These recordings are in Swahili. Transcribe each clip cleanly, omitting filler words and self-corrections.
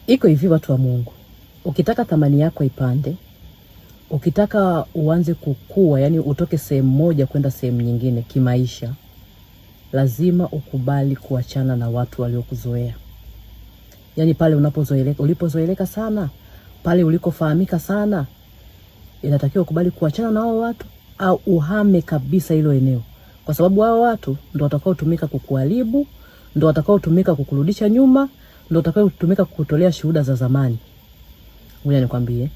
Iko hivi watu wa Mungu. Ukitaka thamani yako ipande, ukitaka uanze kukua, yani utoke sehemu moja kwenda sehemu nyingine kimaisha, lazima ukubali kuachana na watu waliokuzoea. Yani pale ulipozoeleka sana, pale ulikofahamika sana, inatakiwa ukubali kuachana na hao watu au uhame kabisa hilo eneo. Kwa sababu hao watu ndio watakao tumika kukuharibu, ndio watakao tumika kukurudisha nyuma, ndio watakao tumika kukutolea shuhuda za zamani. Ngoja nikwambie.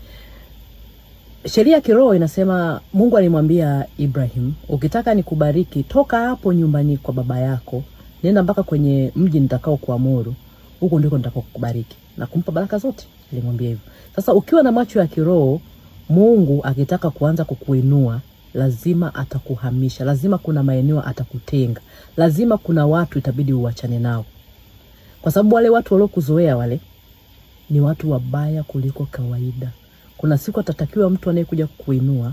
Sheria ya kiroho inasema, Mungu alimwambia Ibrahim, ukitaka nikubariki, toka hapo nyumbani kwa baba yako, nenda mpaka kwenye mji nitakao kuamuru, huko ndiko nitakao kukubariki na kumpa baraka zote. Alimwambia hivyo. Sasa ukiwa na macho ya kiroho, Mungu akitaka kuanza kukuinua, lazima atakuhamisha, lazima kuna maeneo atakutenga, lazima kuna watu itabidi uachane nao. Kwa sababu wale watu waliokuzoea wale ni watu wabaya kuliko kawaida. Kuna siku atatakiwa mtu anayekuja kukuinua,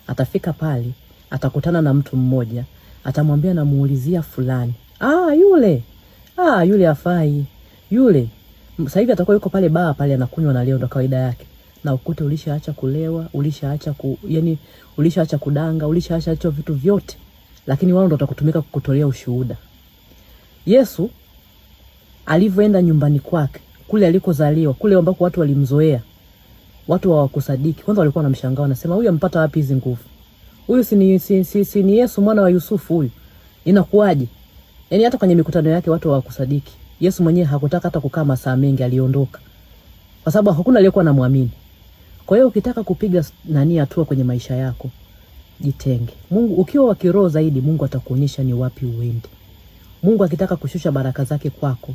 atafika pale, atakutana na mtu mmoja, atamwambia namuulizia fulani. Yule hafai. Yule sasa hivi atakuwa yuko pale baa pale anakunywa na leo ndo kawaida yake. Na ukute ulishaacha kulewa, ulishaacha kudanga, ulishaacha vitu vyote. Lakini wao ndo watakutumika kukutolea ushuhuda. Yesu alivyoenda nyumbani kwake, kule alikozaliwa, kule ambako watu walimzoea, watu hawakusadiki. Kwanza walikuwa wanamshangaa, wanasema huyu ampata wapi hizo nguvu? Huyu si ni Yesu mwana wa Yusufu huyu. Inakuaje? Yaani hata kwenye mikutano yake watu hawakusadiki. Yesu mwenyewe hakutaka hata kukaa masaa mengi, aliondoka. Kwa sababu hakuna aliyekuwa anamwamini. Kwa hiyo ukitaka kupiga hatua kwenye maisha yako, jitenge. Mungu ukiwa wa kiroho zaidi, Mungu atakuonyesha ni wapi uende. Mungu akitaka kushusha baraka zake kwako,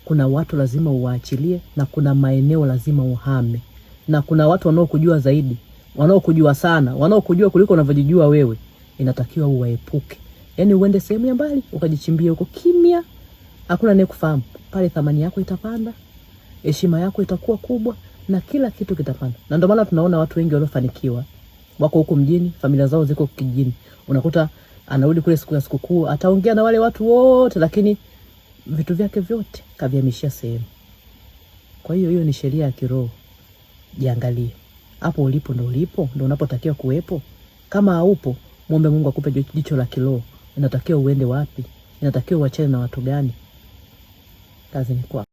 kuna watu lazima uwaachilie na kuna maeneo lazima uhame. Na kuna watu wanaokujua zaidi, wanaokujua sana, wanaokujua kuliko unavyojijua wewe, inatakiwa uwaepuke. Yaani uende sehemu ya mbali, ukajichimbie huko kimya. Hakuna anayekufahamu. Pale thamani yako itapanda, heshima yako itakuwa kubwa na kila kitu kitapanda. Na ndio maana tunaona watu wengi waliofanikiwa wako huko mjini, familia zao ziko kijijini. Unakuta anarudi kule siku ya sikukuu, ataongea na wale watu wote, lakini vitu vyake vyote kavihamishia sehemu. Kwa hiyo ni sheria ya kiroho. Jiangalie. Hapo ulipo ndio unapotakiwa kuwepo. Kama haupo, muombe Mungu akupe jicho la kiroho. Inatakiwa uende wapi? Inatakiwa uachane na watu gani? Kazi ni kwako.